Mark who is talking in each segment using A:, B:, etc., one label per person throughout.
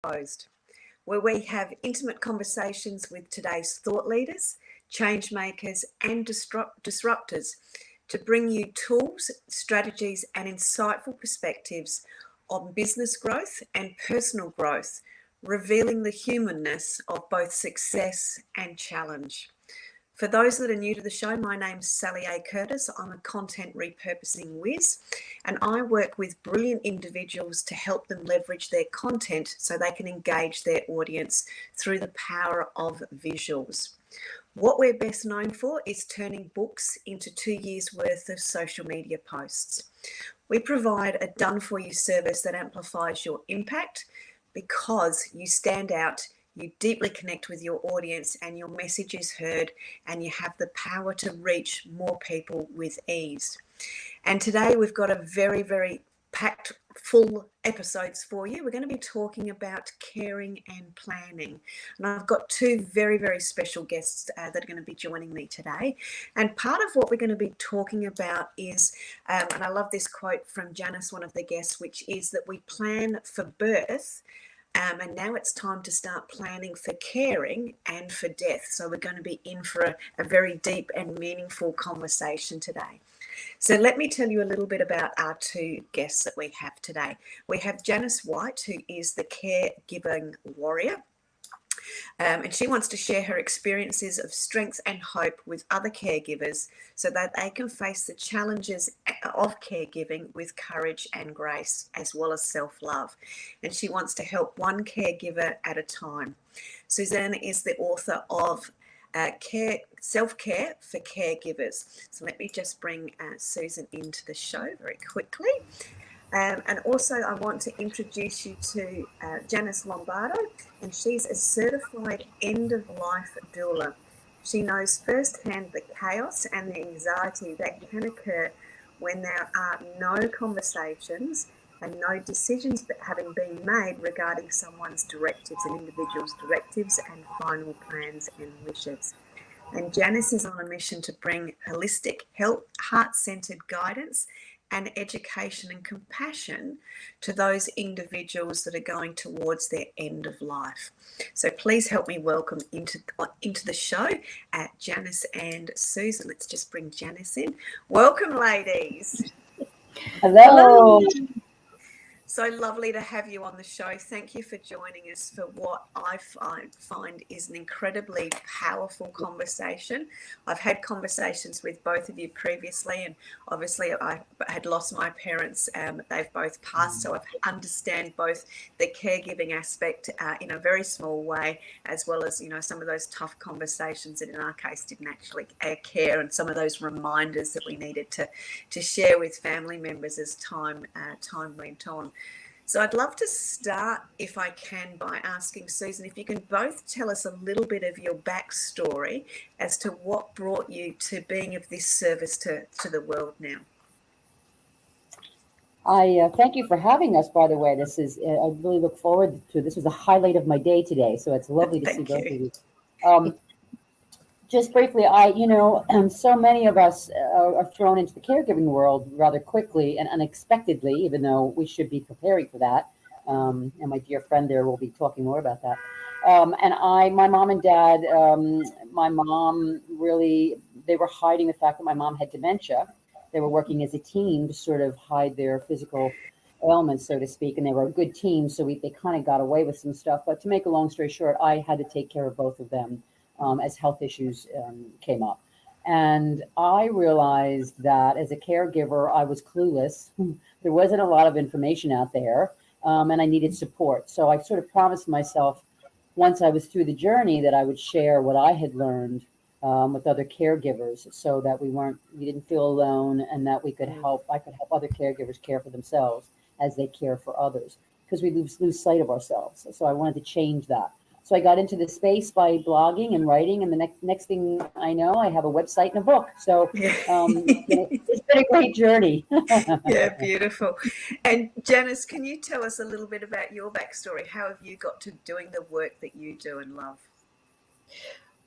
A: Exposed, where we have intimate conversations with today's thought leaders, change makers, and disruptors to bring you tools, strategies, and insightful perspectives on business growth and personal growth, revealing the humanness of both success and challenge. For those that are new to the show, my name's Sally A. Curtis. I'm a content repurposing whiz, and I work with brilliant individuals to help them leverage their content so they can engage their audience through the power of visuals. What we're best known for is turning books into 2 years' worth of social media posts. We provide a done-for-you service that amplifies your impact because you stand out, you deeply connect with your audience, and your message is heard, and you have the power to reach more people with ease. And today we've got a very, very packed full episodes for you. We're going to be talking about caring and planning. And I've got two very, very special guests that are going to be joining me today. And part of what we're going to be talking about is, and I love this quote from Janice, one of the guests, which is that we plan for birth, and now it's time to start planning for caring and for death. So we're going to be in for a very deep and meaningful conversation today. So let me tell you a little bit about our two guests that we have today. We have Janice White, who is the caregiving warrior. And she wants to share her experiences of strength and hope with other caregivers so that they can face the challenges of caregiving with courage and grace, as well as self-love. And she wants to help one caregiver at a time. Susanne is the author of Self-Care for Caregivers. So let me just bring Susan into the show very quickly. And also I want to introduce you to Janice Lombardo, and she's a certified End-of-Life Doula. She knows firsthand the chaos and the anxiety that can occur when there are no conversations and no decisions having been made regarding someone's directives, an individual's directives and final plans and wishes. And Janice is on a mission to bring holistic, heart-centered guidance and education and compassion to those individuals that are going towards their end of life. So please help me welcome into the show Janice and Susan. Let's just bring Janice in. Welcome, ladies.
B: Hello.
A: So lovely to have you on the show. Thank you for joining us for what I find is an incredibly powerful conversation. I've had conversations with both of you previously, and obviously I had lost my parents. They've both passed, so I understand both the caregiving aspect in a very small way, as well as, you know, some of those tough conversations that in our case didn't actually care, and some of those reminders that we needed to share with family members as time went on. So I'd love to start, if I can, by asking Susan if you can both tell us a little bit of your backstory as to what brought you to being of this service to the world now.
B: I thank you for having us, by the way. This is, I really look forward to, this was a highlight of my day today, so it's lovely to see both of you. Just briefly, so many of us are thrown into the caregiving world rather quickly and unexpectedly, even though we should be preparing for that. And my dear friend there will be talking more about that. My mom and dad, my mom really, they were hiding the fact that my mom had dementia. They were working as a team to sort of hide their physical ailments, so to speak, and they were a good team, so they kind of got away with some stuff. But to make a long story short, I had to take care of both of them as health issues came up. And I realized that as a caregiver, I was clueless. There wasn't a lot of information out there, and I needed support. So I sort of promised myself, once I was through the journey, that I would share what I had learned with other caregivers, so that we didn't feel alone, and that I could help other caregivers care for themselves as they care for others, because we lose sight of ourselves. So I wanted to change that. So I got into the space by blogging and writing, and the next thing I know, I have a website and a book. So it's been a great journey.
A: Yeah, beautiful. And Janice, can you tell us a little bit about your backstory? How have you got to doing the work that you do and love?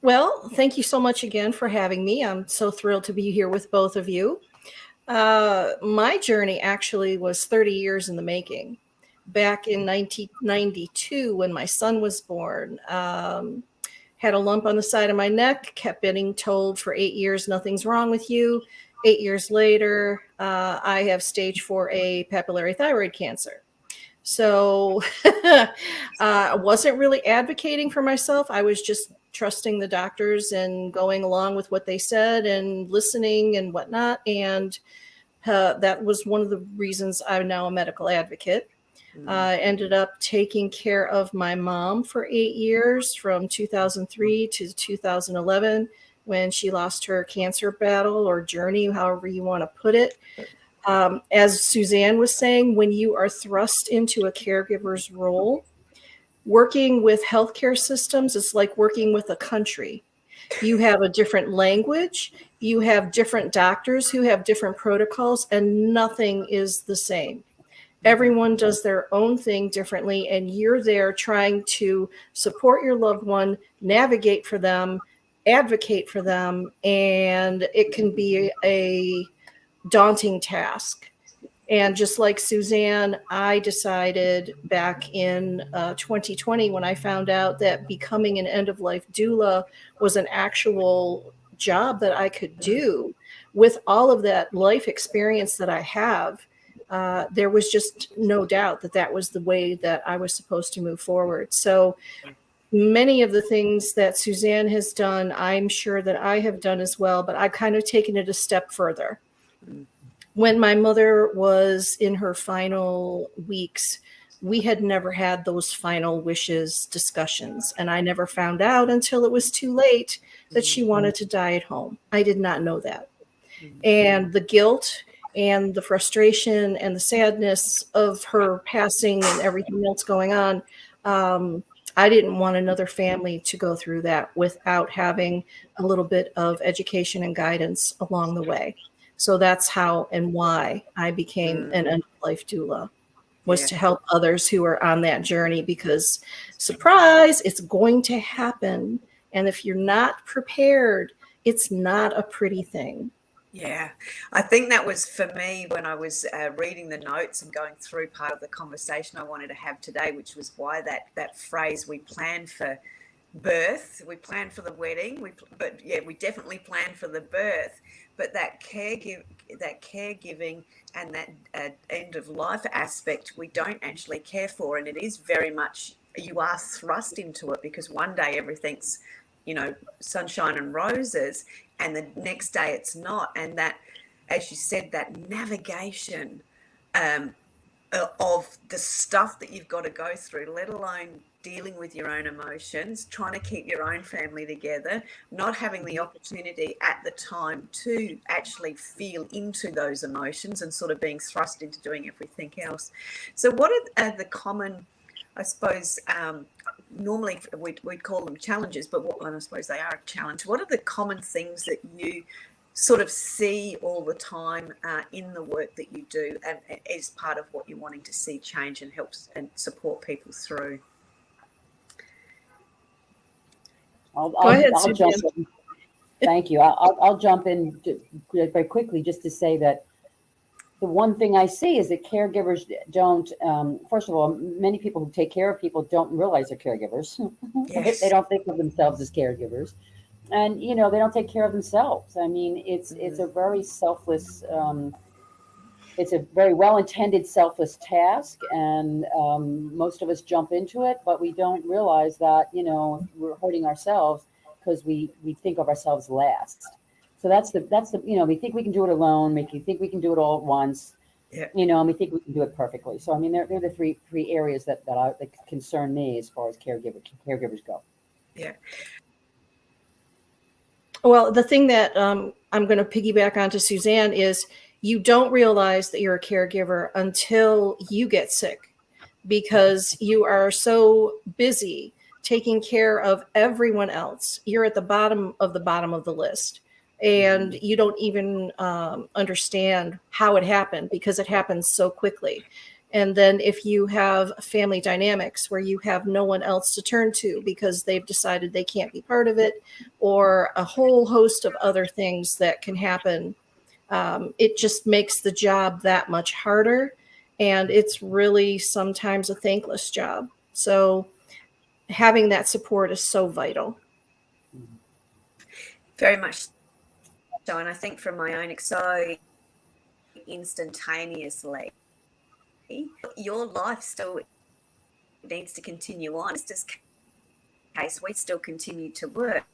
C: Well, thank you so much again for having me. I'm so thrilled to be here with both of you. My journey actually was 30 years in the making. back in 1992 when my son was born. Had a lump on the side of my neck, kept getting told for 8 years, nothing's wrong with you. 8 years later, I have stage 4A papillary thyroid cancer. So I wasn't really advocating for myself. I was just trusting the doctors and going along with what they said and listening and whatnot. And that was one of the reasons I'm now a medical advocate. Ended up taking care of my mom for 8 years, from 2003 to 2011, when she lost her cancer battle or journey, however you want to put it. As Susanne was saying, when you are thrust into a caregiver's role, working with healthcare systems is like working with a country. You have a different language, you have different doctors who have different protocols, and nothing is the same. Everyone does their own thing differently, and you're there trying to support your loved one, navigate for them, advocate for them, and it can be a daunting task. And just like Susanne, I decided back in 2020, when I found out that becoming an end-of-life doula was an actual job that I could do with all of that life experience that I have, there was just no doubt that that was the way that I was supposed to move forward. So many of the things that Susanne has done, I'm sure that I have done as well, but I've kind of taken it a step further. When my mother was in her final weeks, we had never had those final wishes discussions. And I never found out until it was too late that she wanted to die at home. I did not know that. And the guilt and the frustration and the sadness of her passing and everything else going on, I didn't want another family to go through that without having a little bit of education and guidance along the way. So that's how and why I became an end-of-life doula, was to help others who are on that journey, because surprise, it's going to happen. And if you're not prepared, it's not a pretty thing.
A: Yeah, I think that was for me when I was reading the notes and going through part of the conversation I wanted to have today, which was why that phrase, we plan for birth, we plan for the wedding, but we definitely plan for the birth. But that caregiving and that end of life aspect, we don't actually care for, and it is very much, you are thrust into it, because one day everything's, sunshine and roses, and the next day it's not. And that, as you said, that navigation of the stuff that you've got to go through, let alone dealing with your own emotions, trying to keep your own family together, not having the opportunity at the time to actually feel into those emotions, and sort of being thrust into doing everything else. So what are the common, I suppose, normally we'd call them challenges, but and I suppose they are a challenge. What are the common things that you sort of see all the time in the work that you do, and as part of what you're wanting to see change and help and support people through?
B: Go ahead, I'll jump in. Thank you. I'll jump in very quickly, just to say that the one thing I see is that caregivers don't, first of all, many people who take care of people don't realize they're caregivers. Yes. They don't think of themselves as caregivers. And, they don't take care of themselves. I mean, it's a very selfless, it's a very well-intended selfless task. And most of us jump into it, but we don't realize that, we're hurting ourselves because we think of ourselves last. So that's the we think we can do it alone, we think we can do it all at once, and we think we can do it perfectly. So, I mean, they're the three areas that concern me as far as caregivers go.
A: Yeah.
C: Well, the thing that I'm going to piggyback onto Susanne is, you don't realize that you're a caregiver until you get sick, because you are so busy taking care of everyone else. You're at the bottom of the list, and you don't even understand how it happened, because it happens so quickly. And then if you have family dynamics where you have no one else to turn to because they've decided they can't be part of it, or a whole host of other things that can happen, it just makes the job that much harder. And it's really sometimes a thankless job. So having that support is so vital.
A: Very much so. And I think from my own so instantaneously, your life still needs to continue on. In this case, we still continue to work.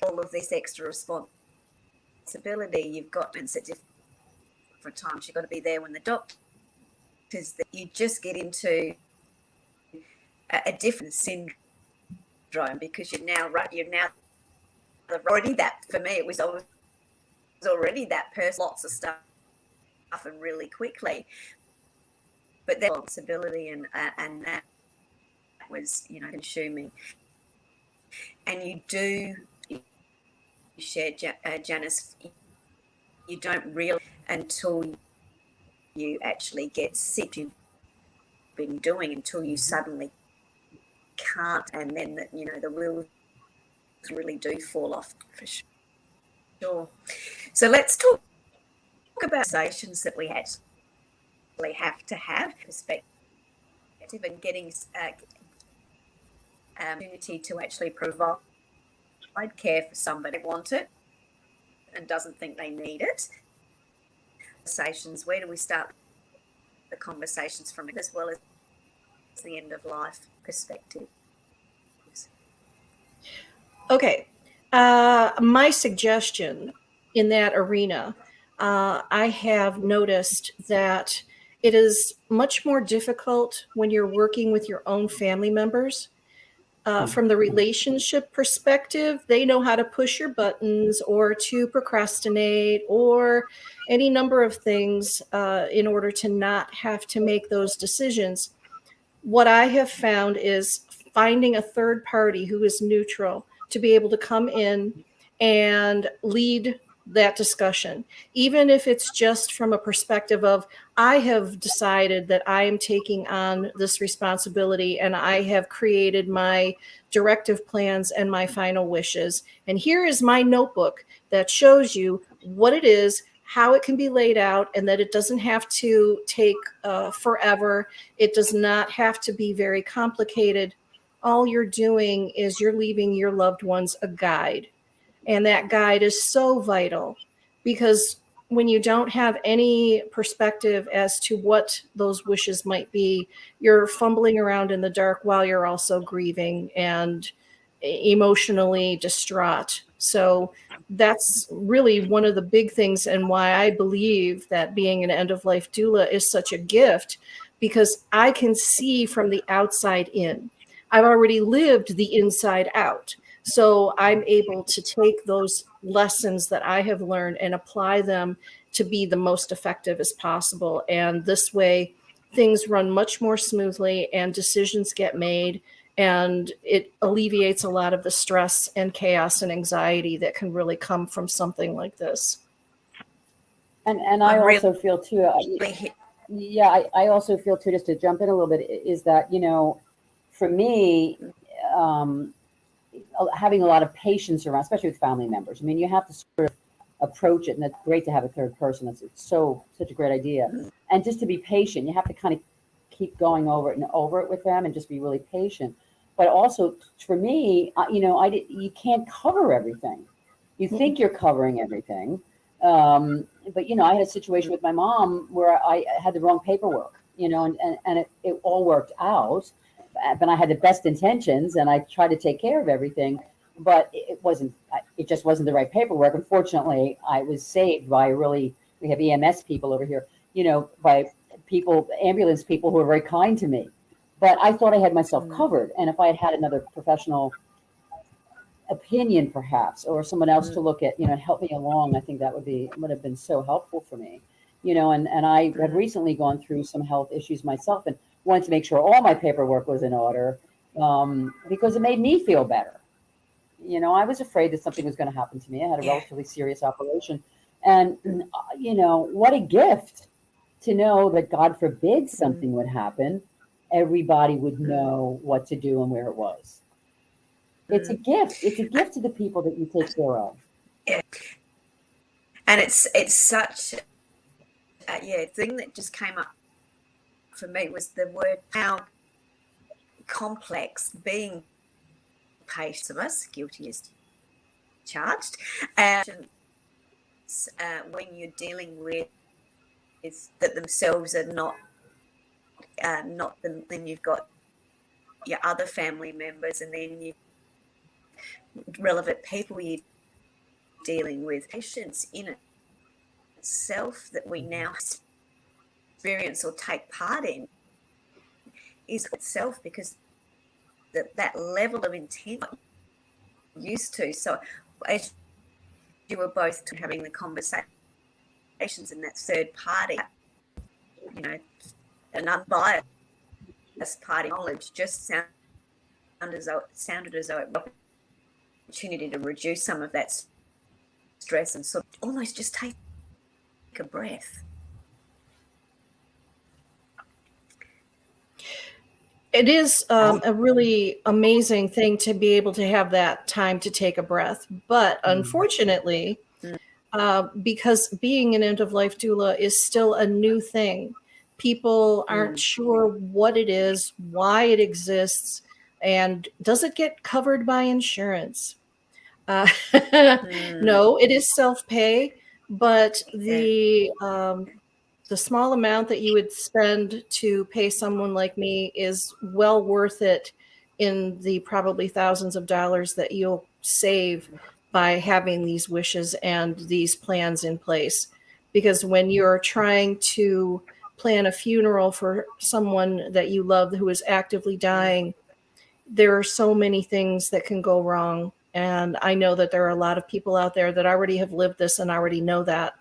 A: All of this extra responsibility you've got at different times. You've got to be there when the doctor's that you just get into a different syndrome because you're now already that. For me, it was already that person, lots of stuff and really quickly, but the responsibility and that was consuming. And you shared, Janice, you don't really until you actually get sick. You've been doing until you suddenly can't, and then the wheels really do fall off for sure. So let's talk about conversations that we actually have to have perspective and getting opportunity to actually provide care for somebody who wants it and doesn't think they need it. Conversations, where do we start the conversations from, as well as the end of life perspective?
C: Okay. My suggestion in that arena, I have noticed that it is much more difficult when you're working with your own family members. From the relationship perspective, they know how to push your buttons or to procrastinate or any number of things in order to not have to make those decisions. What I have found is finding a third party who is neutral to be able to come in and lead that discussion, even if it's just from a perspective of, I have decided that I am taking on this responsibility and I have created my directive plans and my final wishes. And here is my notebook that shows you what it is, how it can be laid out, and that it doesn't have to take forever. It does not have to be very complicated. All you're doing is you're leaving your loved ones a guide. And that guide is so vital because when you don't have any perspective as to what those wishes might be, you're fumbling around in the dark while you're also grieving and emotionally distraught. So that's really one of the big things, and why I believe that being an end-of-life doula is such a gift, because I can see from the outside in. I've already lived the inside out. So I'm able to take those lessons that I have learned and apply them to be the most effective as possible. And this way, things run much more smoothly and decisions get made, and it alleviates a lot of the stress and chaos and anxiety that can really come from something like this.
B: And I also feel too, I also feel too, just to jump in a little bit, is that, for me, having a lot of patience around, especially with family members. I mean, you have to sort of approach it, and it's great to have a third person. It's such a great idea. And just to be patient, you have to kind of keep going over it with them and just be really patient. But also, for me, you can't cover everything. You think you're covering everything. But, I had a situation with my mom where I had the wrong paperwork, and it all worked out. But I had the best intentions and I tried to take care of everything, but it just wasn't the right paperwork. Unfortunately, I was saved by we have EMS people over here, by ambulance people who were very kind to me. But I thought I had myself covered. And if I had had another professional opinion, perhaps, or someone else to look at, and help me along, I think that would have been so helpful for me, and I have recently gone through some health issues myself and wanted to make sure all my paperwork was in order, because it made me feel better. I was afraid that something was going to happen to me. I had a relatively serious operation. And, what a gift to know that, God forbid, something would happen. Everybody would know what to do and where it was. It's a gift. It's a gift to the people that you take care of.
A: Yeah. And it's such a thing that just came up for me was the word how complex being patient of us, guilty as charged, and when you're dealing with is that themselves are not them, then you've got your other family members, and then you relevant people you're dealing with. Patience in itself that we now experience or take part in is itself, because that level of intent used to. So as you were both having the conversations in that third party, an unbiased party knowledge just sounded as though it was an opportunity to reduce some of that stress and sort of almost just take a breath.
C: It is a really amazing thing to be able to have that time to take a breath. But unfortunately, because being an end-of-life doula is still a new thing, people aren't sure what it is, why it exists, and does it get covered by insurance? No, it is self-pay, but the small amount that you would spend to pay someone like me is well worth it in the probably thousands of dollars that you'll save by having these wishes and these plans in place. Because when you're trying to plan a funeral for someone that you love who is actively dying, there are so many things that can go wrong. And I know that there are a lot of people out there that already have lived this and already know that.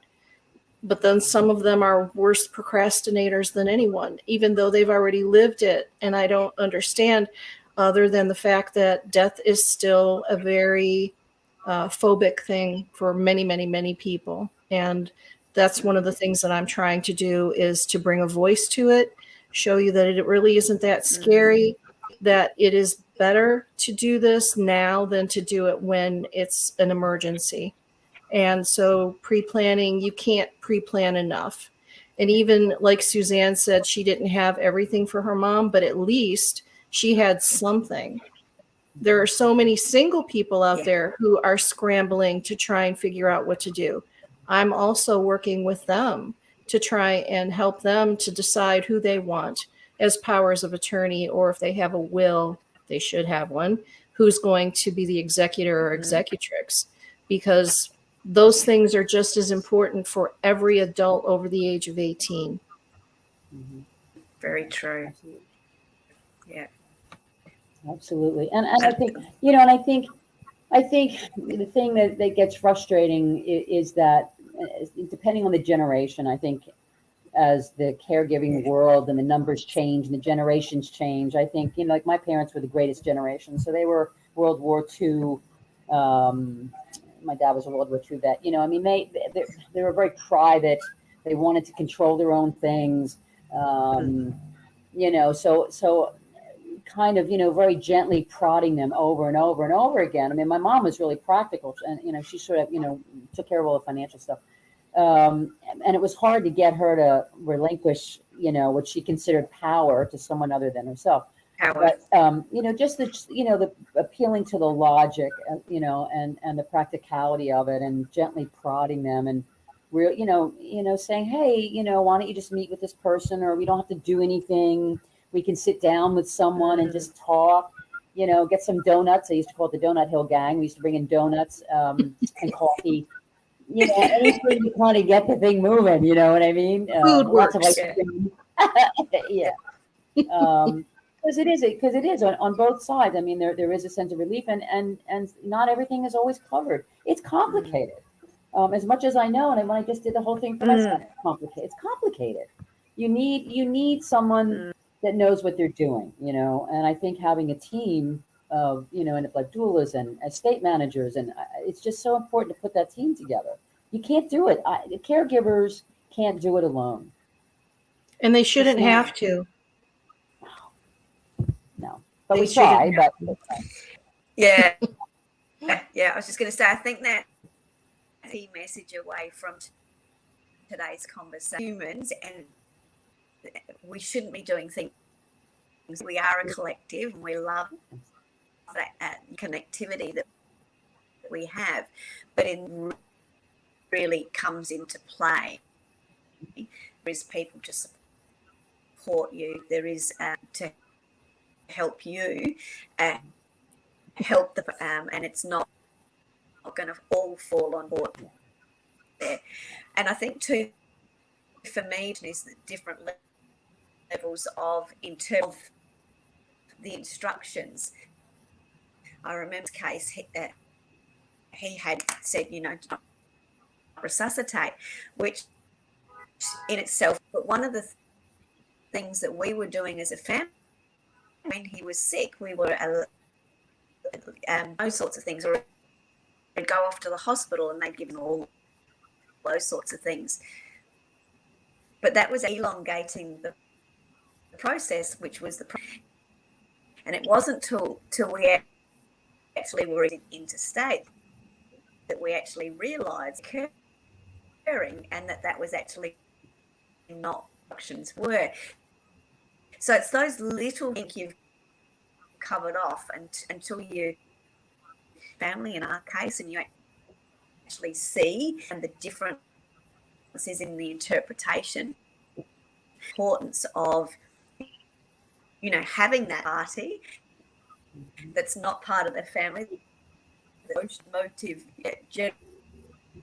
C: But then some of them are worse procrastinators than anyone, even though they've already lived it. And I don't understand, other than the fact that death is still a very phobic thing for many, many, many people. And that's one of the things that I'm trying to do, is to bring a voice to it, show you that it really isn't that scary, that it is better to do this now than to do it when it's an emergency. And so pre-planning, you can't pre-plan enough. And even like Susanne said, she didn't have everything for her mom, but at least she had something. There are so many single people out there who are scrambling to try and figure out what to do. I'm also working with them to try and help them to decide who they want as powers of attorney, or if they have a will, they should have one, who's going to be the executor or executrix, because those things are just as important for every adult over the age of 18.
A: Very true.
B: Absolutely.
A: Yeah.
B: Absolutely. And I think, and I think the thing that gets frustrating is that, depending on the generation, I think as the caregiving world and the numbers change and the generations change, I think, like my parents were the greatest generation. So they were World War II. My dad was a World War II vet. They were very private. They wanted to control their own things. So kind of, very gently prodding them over and over and over again. I mean, my mom was really practical, and, she sort of, took care of all the financial stuff. And it was hard to get her to relinquish, what she considered power to someone other than herself. But, just the appealing to the logic, and the practicality of it, and gently prodding them, and saying, hey, why don't you just meet with this person, or we don't have to do anything. We can sit down with someone and just talk, get some donuts. I used to call it the Donut Hill Gang. We used to bring in donuts and coffee, anything to kind of get the thing moving. You know what I mean?
C: Food
B: lots
C: works.
B: of yeah. Because it is on both sides. I mean, there is a sense of relief, and not everything is always covered. It's complicated. As much as I know, and when I just did the whole thing for myself, it's complicated. You need someone that knows what they're doing, and I think having a team of, end-of-life doulas and estate managers, and it's just so important to put that team together. You can't do it. The caregivers can't do it alone.
C: And they shouldn't have to.
B: No, but we try. But
A: yeah, I was just going to say, I think that key message away from today's conversation, humans, and we shouldn't be doing things. We are a collective, and we love that connectivity that we have, but it really comes into play. There is people to support you. There is to help you, help the, and it's not going to all fall on board there. And I think too, for me, is the different levels of internal the instructions. I remember the case he had said, to not resuscitate, which in itself, but one of the things that we were doing as a family when he was sick, we were those sorts of things, or they'd go off to the hospital and they'd give him all those sorts of things. But that was elongating the process, which was and it wasn't till we actually were interstate that we actually realised caring, and that was actually not options were. So it's those little things you've covered off until you family in our case, and you actually see and the differences in the interpretation, importance of having that party that's not part of the family, the motive,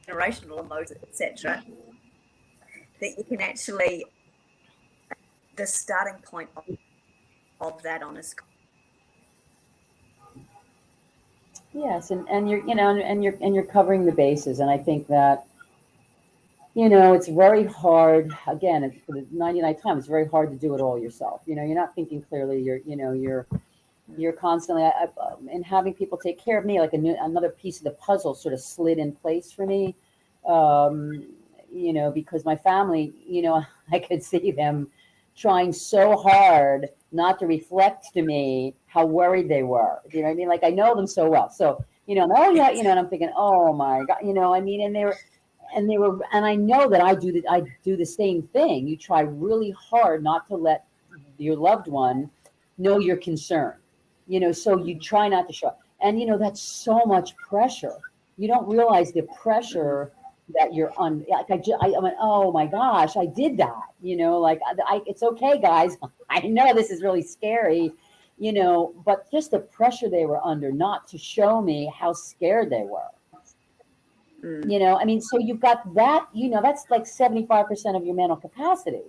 A: generational emotive, etc., that you can actually the starting point of that honest.
B: Yes, and you're you're covering the bases, and I think that it's very hard. Again, for the 99 times, it's very hard to do it all yourself. You're not thinking clearly. You're constantly and having people take care of me, like another piece of the puzzle sort of slid in place for me. Because my family, I could see them trying so hard not to reflect to me how worried they were. Do you know what I mean? Like, I know them so well. So, and I'm thinking, oh my God, and I know that I do the same thing. You try really hard not to let your loved one know your concern, so you try not to show up. And, that's so much pressure. You don't realize the pressure that you're on. Like I went, oh my gosh, I did that. It's okay, guys. I know this is really scary, but just the pressure they were under not to show me how scared they were. So you've got that, that's like 75% of your mental capacity.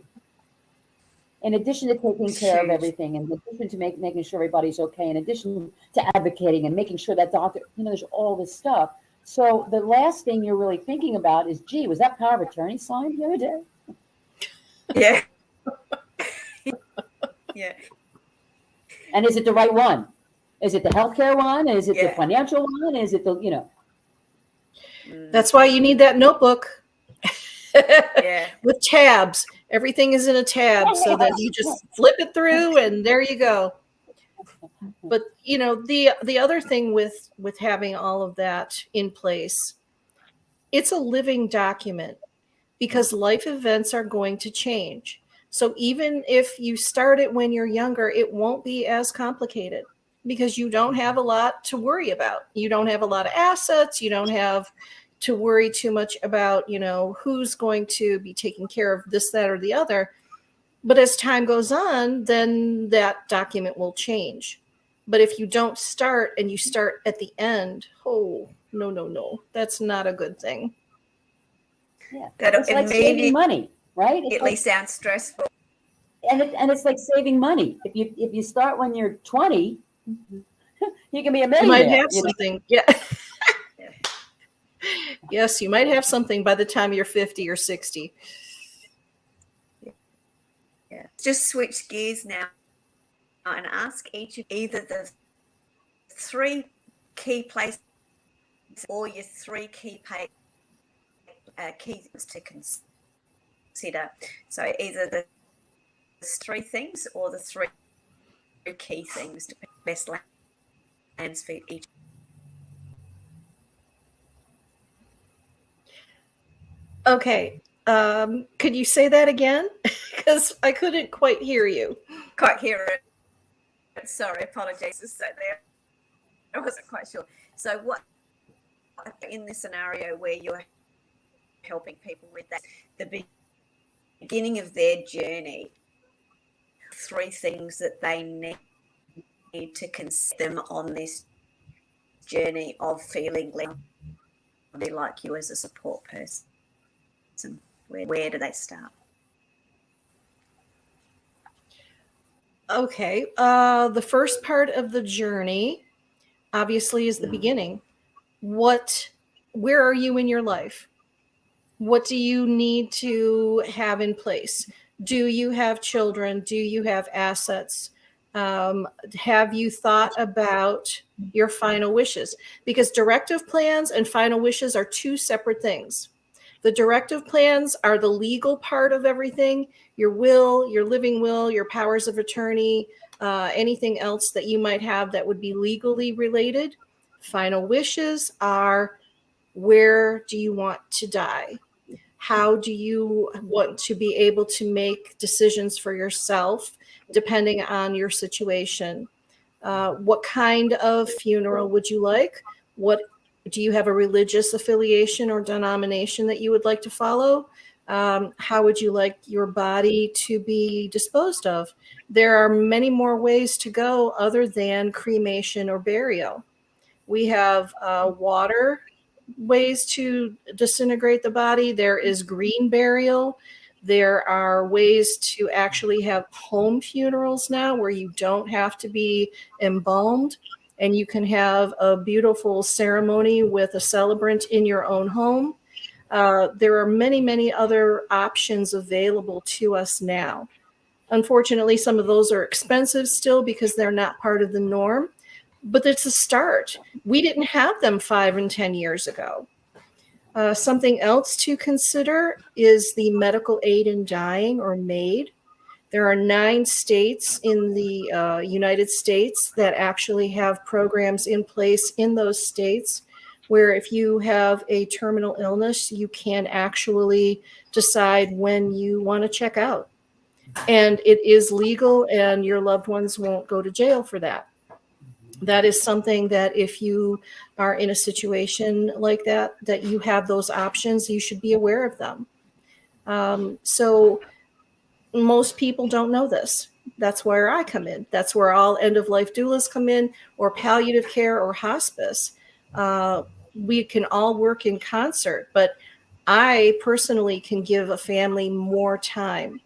B: In addition to taking care of everything, in addition to making sure everybody's okay, in addition to advocating and making sure that doctor, there's all this stuff. So the last thing you're really thinking about is, gee, was that power of attorney signed the other day?
A: Yeah. Yeah.
B: And is it the right one? Is it the healthcare one? Is it the financial one? Is it the,
C: That's why you need that notebook. With tabs. Everything is in a tab so that you just flip it through and there you go. But the other thing with having all of that in place, it's a living document because life events are going to change. So even if you start it when you're younger, it won't be as complicated because you don't have a lot to worry about. You don't have a lot of assets. You don't have to worry too much about, who's going to be taking care of this, that, or the other. But as time goes on, then that document will change. But if you don't start and you start at the end, oh, no, that's not a good thing.
B: Yeah, it's like saving money, right?
A: It sounds stressful.
B: And it's like saving money. If you start when you're 20, you can be a millionaire.
C: You might have something, yeah. Yes, you might have something by the time you're 50 or 60.
A: Yeah. Just switch gears now and ask each of either the 3 key places or your 3 key things to consider. So either the 3 things or the 3 key things to best lands for each.
C: Okay, Could you say that again? Because I couldn't quite hear you.
A: Quite hear it. Sorry, apologies. So there, I wasn't quite sure. So what, in this scenario where you're helping people with that, the beginning of their journey, 3 things that they need to consider them on this journey of feeling like you as a support person? Where do they start?
C: Okay. The first part of the journey, obviously, is the beginning. Where are you in your life? What do you need to have in place? Do you have children? Do you have assets? Have you thought about your final wishes? Because directive plans and final wishes are 2 separate things. The directive plans are the legal part of everything, your will, your living will, your powers of attorney, anything else that you might have that would be legally related. Final wishes are, where do you want to die? How do you want to be able to make decisions for yourself depending on your situation? What kind of funeral would you like? What do you have a religious affiliation or denomination that you would like to follow? How would you like your body to be disposed of? There are many more ways to go other than cremation or burial. We have water ways to disintegrate the body. There is green burial. There are ways to actually have home funerals now where you don't have to be embalmed and you can have a beautiful ceremony with a celebrant in your own home. There are many, many other options available to us now. Unfortunately, some of those are expensive still because they're not part of the norm, but it's a start. We didn't have them 5 and 10 years ago. Something else to consider is the medical aid in dying, or MAID. There are 9 states in the United States that actually have programs in place in those states where if you have a terminal illness, you can actually decide when you want to check out. And it is legal and your loved ones won't go to jail for that. That is something that if you are in a situation like that, that you have those options, you should be aware of them. So most people don't know this. That's where I come in. That's where all end-of-life doulas come in, or palliative care or hospice. We can all work in concert, but I personally can give a family more time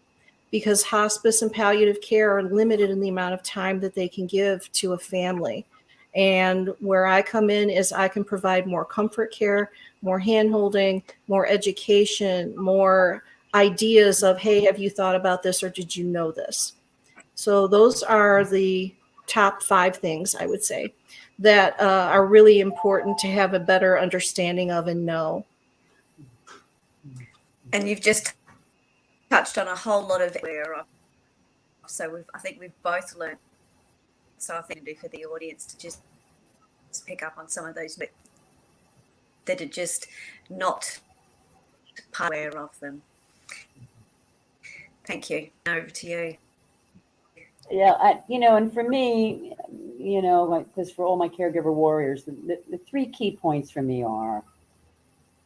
C: because hospice and palliative care are limited in the amount of time that they can give to a family. And where I come in is I can provide more comfort care, more hand-holding, more education, more ideas of, hey, have you thought about this or did you know this? So those are the top 5 things, I would say, that are really important to have a better understanding of and know.
A: And you've just touched on a whole lot of aware of. So I think we've both learned. So I think to do for the audience to just pick up on some of those that are just not aware of them. Thank you. Over to you.
B: Yeah, and for me, because for all my caregiver warriors, the 3 key points for me are,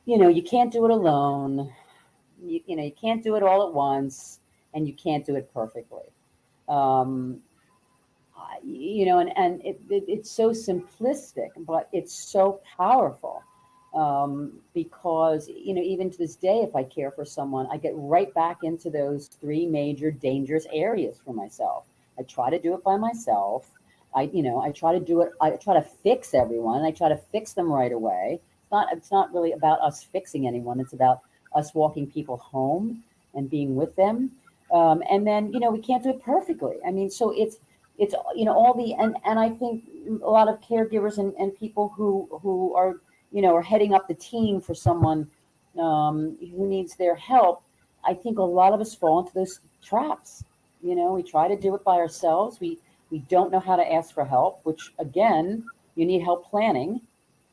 B: you can't do it alone. You can't do it all at once, and you can't do it perfectly. And it's so simplistic, but it's so powerful. Because, even to this day, if I care for someone, I get right back into those 3 major dangerous areas for myself. I try to do it by myself. I try to do it. I try to fix everyone. I try to fix them right away. It's not really about us fixing anyone. It's about us walking people home and being with them. And then, we can't do it perfectly. I mean, so it's all the, and I think a lot of caregivers and people who are, are heading up the team for someone who needs their help. I think a lot of us fall into those traps. We try to do it by ourselves. We don't know how to ask for help, which again, you need help planning,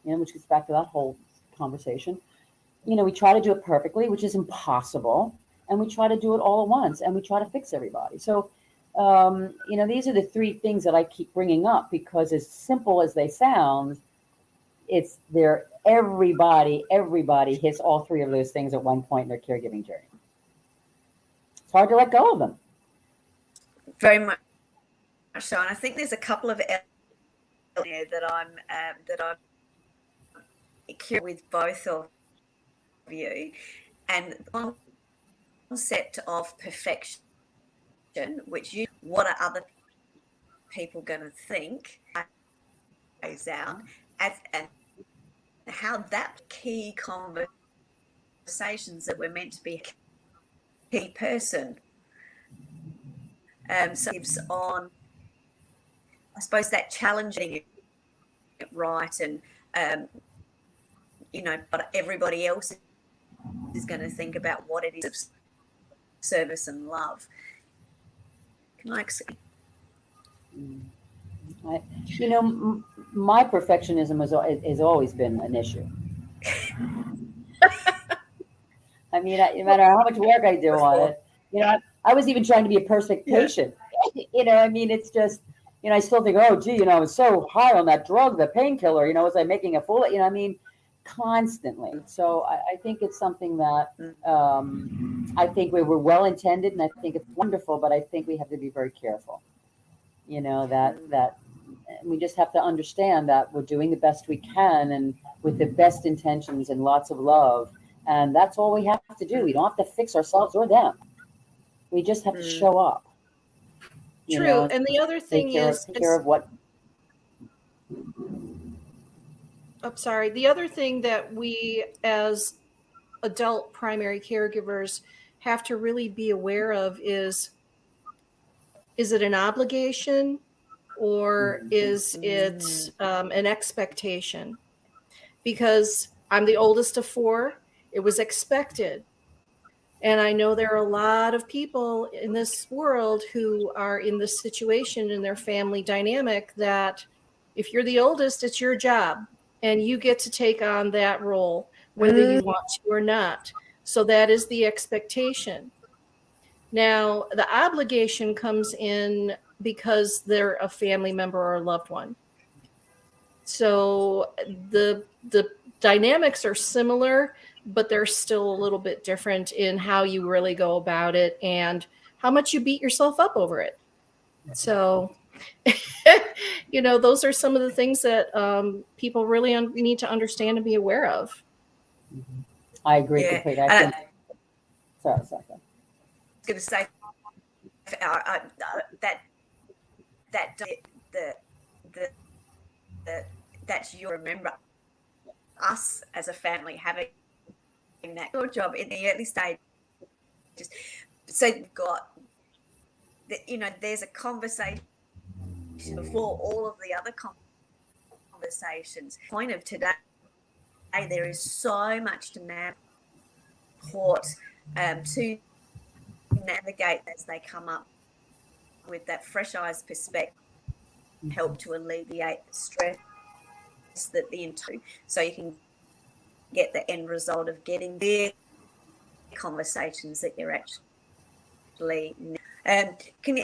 B: which gets back to that whole conversation. we try to do it perfectly, which is impossible. And we try to do it all at once, and we try to fix everybody. So, these are the three things that I keep bringing up, because as simple as they sound, everybody hits all three of those things at one point in their caregiving journey. It's hard to let go of them.
A: Very much so. And I think there's a couple of elements there that I'm curious with both of you, and the concept of perfection, which what are other people going to think, plays out, and how that key conversations that we're meant to be a key person. So gives on, I suppose, that challenging it right, and but everybody else is going to think about what it is of service and love. Can I explain?
B: My perfectionism has always been an issue. I mean, no matter how much work I do on it, I was even trying to be a perfect patient. It's just, I still think, oh, gee, I was so high on that drug, the painkiller, was I making a fool? Constantly. So I think it's something that I think we were well intended, and I think it's wonderful, but I think we have to be very careful. That we just have to understand that we're doing the best we can, and with the best intentions and lots of love, and that's all we have to do. We don't have to fix ourselves or them. We just have to show up.
C: True. And the other thing is,
B: take care of what.
C: The other thing that we as adult primary caregivers have to really be aware of is it an obligation, or is it an expectation? Because I'm the oldest of four, it was expected. And I know there are a lot of people in this world who are in this situation in their family dynamic that if you're the oldest, it's your job and you get to take on that role, whether you want to or not. So that is the expectation. Now, the obligation comes in because they're a family member or a loved one. So the dynamics are similar, but they're still a little bit different in how you really go about it and how much you beat yourself up over it. So, those are some of the things that people really need to understand and be aware of.
B: I agree completely. I think. Sorry. I was
A: going to say that you remember us as a family having that your job in the early stages. So you've got, there's a conversation before all of the other conversations. Point of today, there is so much to navigate as they come up with that fresh eyes perspective, help to alleviate the stress that so you can get the end result of getting their conversations that you're actually. Can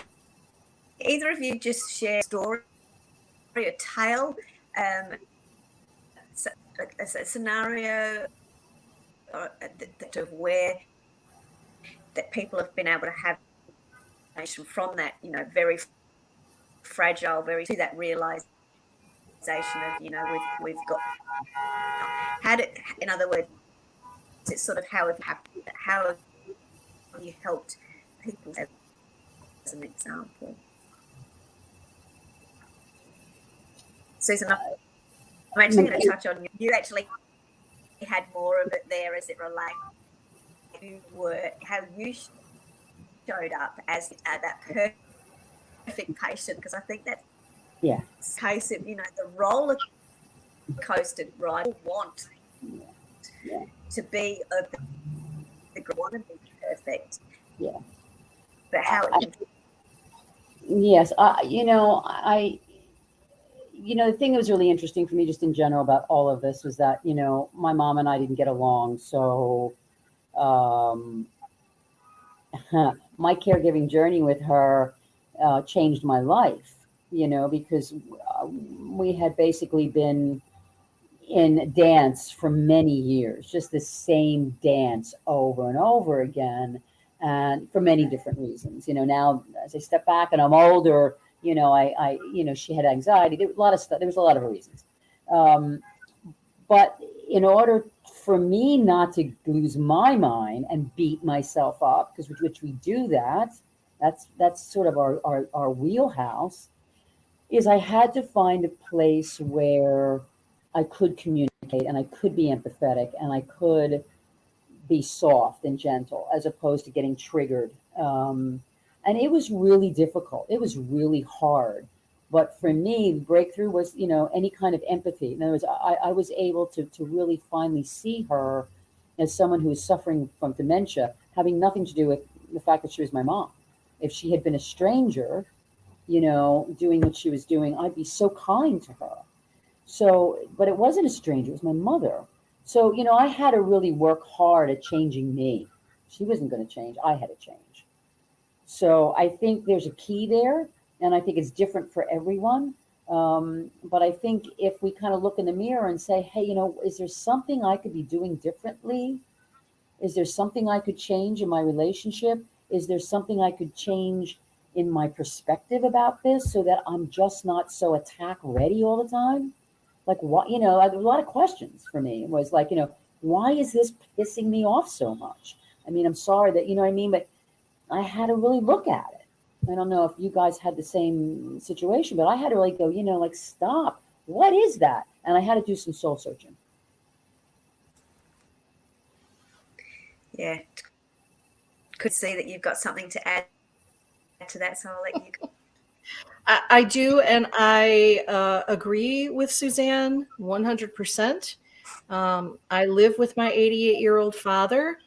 A: either of you just share a story, a tale, a scenario of where that people have been able to have from that, very fragile, to that realization of, we've got had it. In other words, it's sort of how have you helped people, as an example. Susan, I'm actually going to touch on you actually had more of it there as it relates how you showed up as that perfect patient, because I think that's case of the roller coaster ride. Want to be want to be perfect, but how
B: yes, the thing that was really interesting for me just in general about all of this was that, my mom and I didn't get along. So my caregiving journey with her changed my life, because we had basically been in dance for many years, just the same dance over and over again, and for many different reasons. Now as I step back and I'm older, she had anxiety. There was a lot of stuff. There was a lot of reasons. But in order for me not to lose my mind and beat myself up, because which we do that's sort of our wheelhouse, is I had to find a place where I could communicate and I could be empathetic and I could be soft and gentle as opposed to getting triggered. And it was really difficult. It was really hard. But for me, the breakthrough was, any kind of empathy. In other words, I was able to really finally see her as someone who was suffering from dementia, having nothing to do with the fact that she was my mom. If she had been a stranger, doing what she was doing, I'd be so kind to her. So, but it wasn't a stranger, it was my mother. So, I had to really work hard at changing me. She wasn't going to change. I had to change. So I think there's a key there, and I think it's different for everyone. But I think if we kind of look in the mirror and say, hey, is there something I could be doing differently? Is there something I could change in my relationship? Is there something I could change in my perspective about this so that I'm just not so attack ready all the time? Like, what, there were a lot of questions for me. It was like, why is this pissing me off so much? I mean, I'm sorry that, what I mean, but I had to really look at it. I don't know if you guys had the same situation, but I had to really go, like, stop. What is that? And I had to do some soul searching.
A: Yeah. Could see that you've got something to add to that, so I'll let you go.
C: I do, and I agree with Susanne 100%. I live with my 88-year-old father,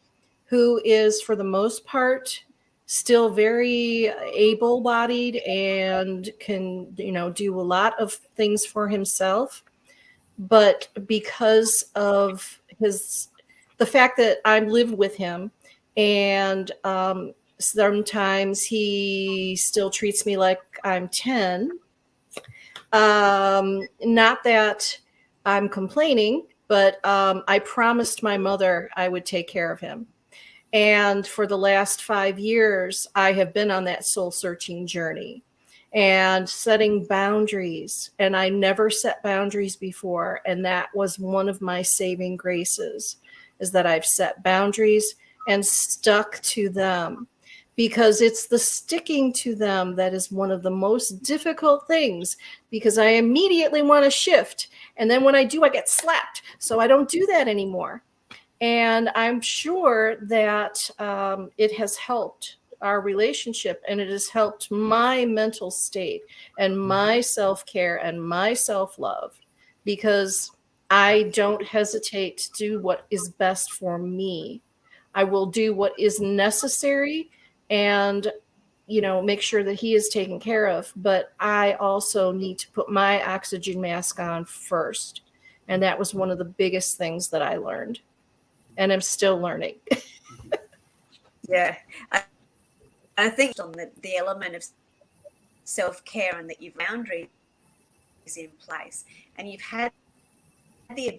C: who is, for the most part, still very able-bodied and can, do a lot of things for himself. But because of the fact that I live with him, and sometimes he still treats me like I'm 10. Not that I'm complaining, but I promised my mother I would take care of him. And for the last 5 years, I have been on that soul searching journey and setting boundaries. And I never set boundaries before. And that was one of my saving graces, is that I've set boundaries and stuck to them, because it's the sticking to them that is one of the most difficult things, because I immediately want to shift. And then when I do, I get slapped. So I don't do that anymore. And I'm sure that it has helped our relationship, and it has helped my mental state and my self-care and my self-love, because I don't hesitate to do what is best for me. I will do what is necessary and, make sure that he is taken care of. But I also need to put my oxygen mask on first. And that was one of the biggest things that I learned. And I'm still learning.
A: Yeah. I think on the element of self-care, and that you've boundaries in place, and you've had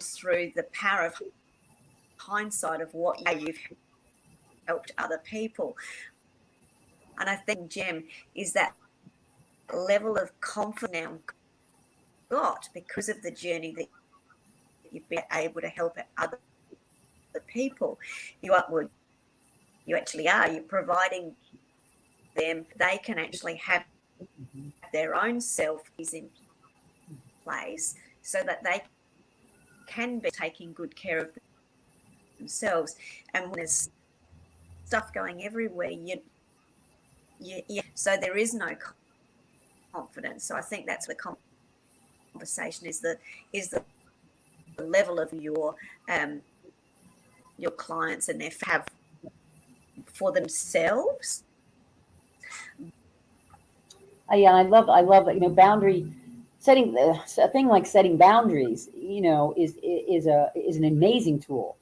A: through the power of hindsight of what you've helped other people. And I think, Jem, is that level of confidence now got because of the journey that you've been able to help other people. You actually are. You're providing them. They can actually have their own self is in place, so that they can be taking good care of themselves. And when there's stuff going everywhere, so there is no confidence. So I think that's the conversation is the level of your clients and their have for themselves.
B: Yeah, I love it. Boundary a thing like setting boundaries, is an amazing tool.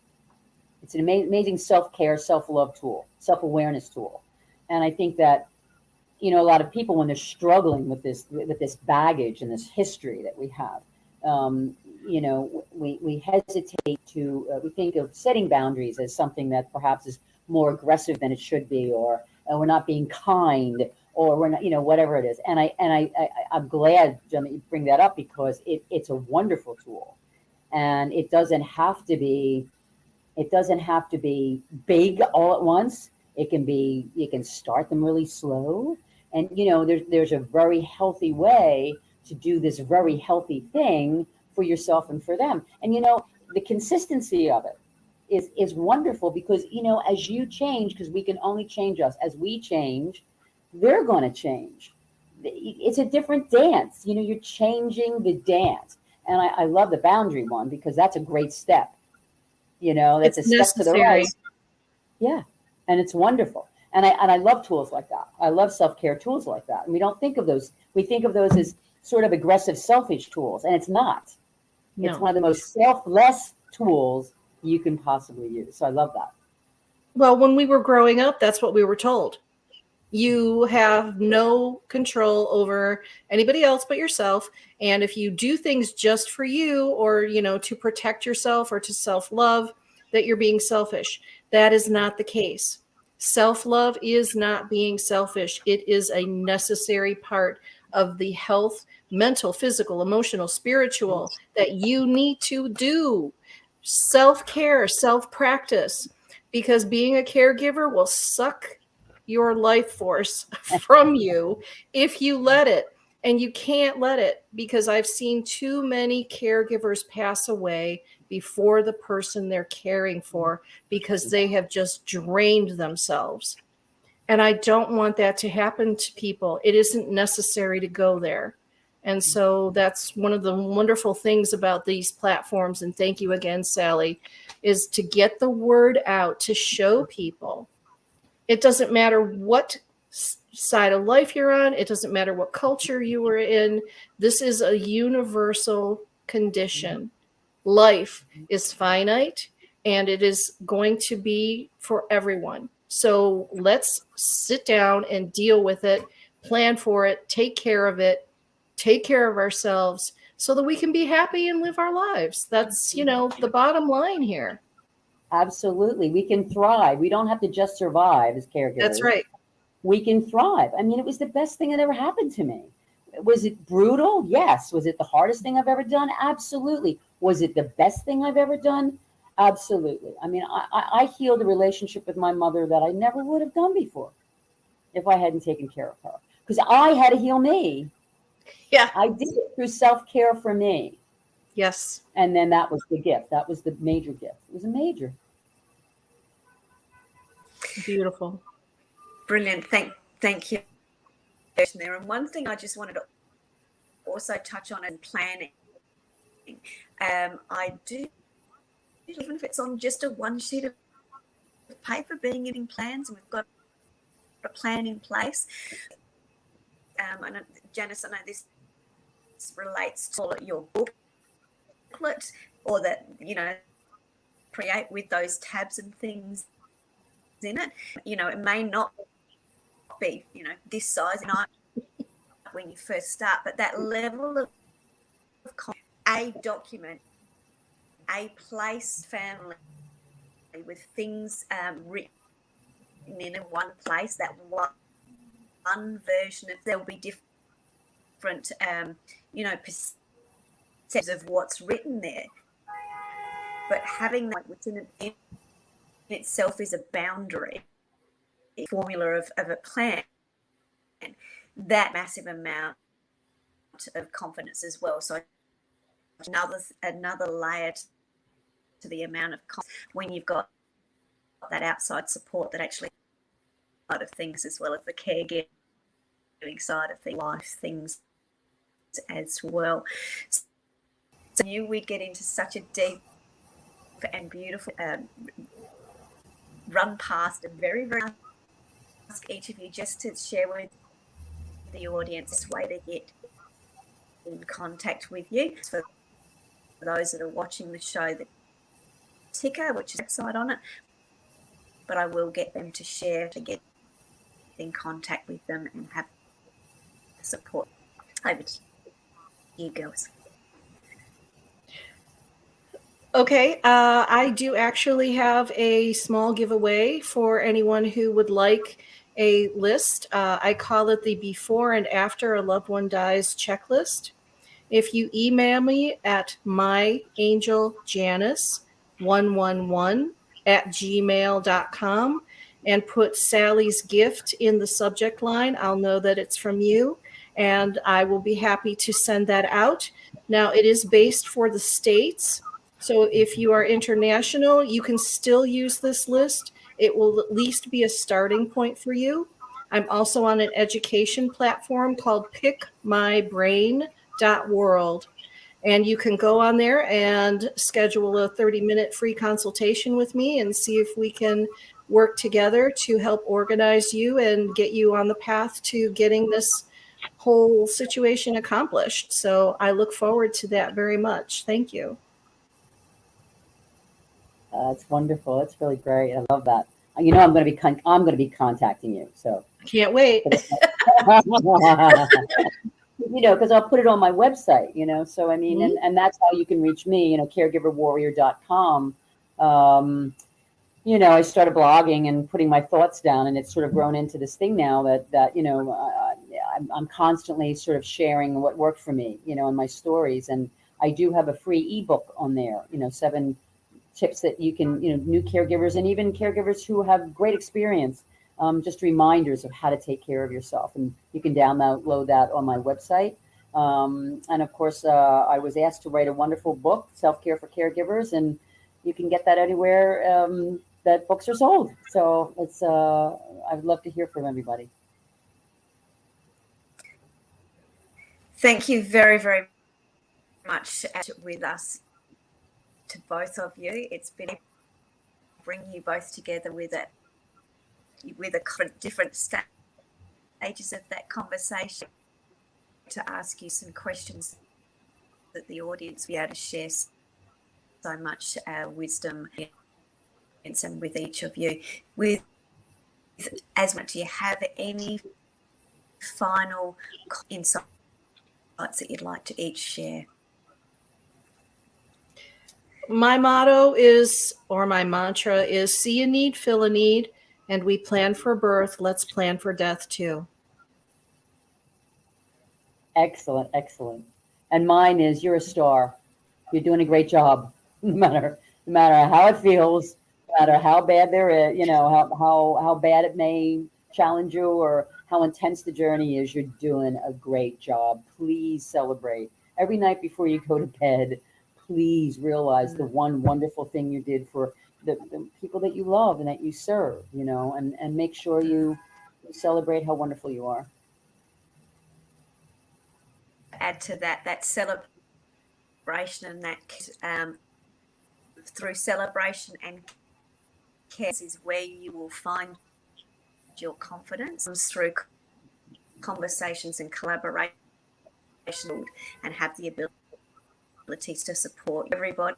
B: It's an amazing self-care, self-love tool, self-awareness tool. And I think that, a lot of people, when they're struggling with this baggage and this history that we have, we hesitate to, we think of setting boundaries as something that perhaps is more aggressive than it should be, or we're not being kind, or we're not, whatever it is. And I'm glad, Jen, that you bring that up, because it's a wonderful tool, and it doesn't have to be big all at once. You can start them really slow, and there's a very healthy way to do this very healthy thing for yourself and for them. And the consistency of it is wonderful, because as you change, because we can only change us, as we change, they're going to change. It's a different dance. You're changing the dance. And I love the boundary one, because that's a great step. It's a step to the right. Yeah. And it's wonderful. And I love tools like that. I love self-care tools like that. And we don't think of those. We think of those as sort of aggressive, selfish tools. And it's not. No. It's one of the most selfless tools you can possibly use. So I love that.
C: Well, when we were growing up, that's what we were told. You have no control over anybody else but yourself. And if you do things just for you, or, to protect yourself or to self-love, that you're being selfish. That is not the case. Self-love is not being selfish. It is a necessary part of the health, mental, physical, emotional, spiritual, that you need to do. Self-care, self-practice, because being a caregiver will suck your life force from you if you let it. And you can't let it, because I've seen too many caregivers pass away before the person they're caring for, because they have just drained themselves. And I don't want that to happen to people. It isn't necessary to go there. And so that's one of the wonderful things about these platforms. And thank you again, Sally, is to get the word out, to show people. It doesn't matter what side of life you're on. It doesn't matter what culture you were in. This is a universal condition. Life is finite, and it is going to be for everyone. So let's sit down and deal with it, plan for it, take care of it, take care of ourselves, so that we can be happy and live our lives. That's, the bottom line here.
B: Absolutely. We can thrive. We don't have to just survive as caregivers.
C: That's right.
B: We can thrive. I mean, it was the best thing that ever happened to me. Was it brutal? Yes. Was it the hardest thing I've ever done? Absolutely. Was it the best thing I've ever done? Absolutely. I mean, I healed a relationship with my mother that I never would have done before if I hadn't taken care of her. Because I had to heal me.
C: Yeah.
B: I did it through self-care for me.
C: Yes.
B: And then that was the gift. That was the major gift. It was a major.
C: Beautiful.
A: Brilliant. Thank you there. And one thing I just wanted to also touch on is planning. I do, even if it's on just a one sheet of paper, being in plans, and we've got a plan in place. I know, Janice, I know this relates to your booklet, or that, create with those tabs and things in it. It may not be, this size when you first start, but that level of a document, a place, family, with things written in one place, that one version of, there'll be different perceptions of what's written there, but having that within in itself is a boundary, formula of a plan, that massive amount of confidence as well. So another layer to the amount of confidence when you've got that outside support, that actually side of things, as well as the caregiving side of the life things as well. So we get into such a deep and beautiful run past a very, very ask each of you just to share with the audience this way to get in contact with you. For those that are watching the show, the ticker, which is website on it, but I will get them to share, to get in contact with them and have support. Over to you, girls.
C: Okay, I do actually have a small giveaway for anyone who would like a list. I call it the before and after a loved one dies checklist. If you email me at myangeljanice111@gmail.com and put Sally's gift in the subject line, I'll know that it's from you, and I will be happy to send that out. Now, it is based for the States, so if you are international, you can still use this list. It will at least be a starting point for you. I'm also on an education platform called pickmybrain.world. And you can go on there and schedule a 30-minute free consultation with me and see if we can work together to help organize you and get you on the path to getting this whole situation accomplished. So I look forward to that very much. Thank you.
B: It's wonderful. It's really great. I love that. You know, I'm going to be contacting you. So
C: can't wait.
B: You know, because I'll put it on my website. You know, so I mean, and that's how you can reach me. You know, caregiverwarrior.com. You know, I started blogging and putting my thoughts down, and it's sort of grown into this thing now that you know, I'm constantly sort of sharing what worked for me. You know, in my stories, and I do have a free ebook on there. You know, 7 tips that you can, you know, new caregivers and even caregivers who have great experience, just reminders of how to take care of yourself. And you can download that on my website. And of course, I was asked to write a wonderful book, Self-Care for Caregivers, and you can get that anywhere that books are sold. So it's, I'd love to hear from everybody.
A: Thank you very, very much with us, to both of you. It's been bringing you both together with a different stages of that conversation, to ask you some questions that the audience will be able to share so much wisdom and with each of you. With Asma, do you have any final insights that you'd like to each share?
C: My motto is, or my mantra is, see a need, fill a need, and we plan for birth. Let's plan for death too.
B: Excellent, excellent. And mine is, you're a star. You're doing a great job. No matter how it feels, no matter how bad there is, you know, how bad it may challenge you or how intense the journey is, you're doing a great job. Please celebrate. Every night before you go to bed, please realize the one wonderful thing you did for the people that you love and that you serve, you know, and make sure you celebrate how wonderful you are.
A: Add to that celebration, and that through celebration and care is where you will find your confidence, through conversations and collaboration, and have the abilities to support everybody.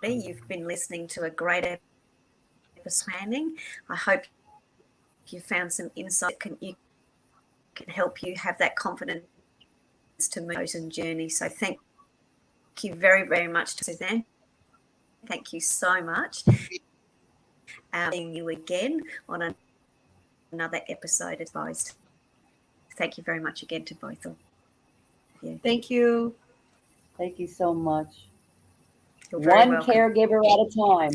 A: You've been listening to a great episode planning. I hope you found some insight that can help you have that confidence to move on journey. So thank you very, very much to Susanne. Thank you so much. Seeing you again on another episode advised. Thank you very much again to both of you.
C: Thank you.
B: Thank you so much.
A: You're very
B: One
A: welcome.
B: caregiver at a time.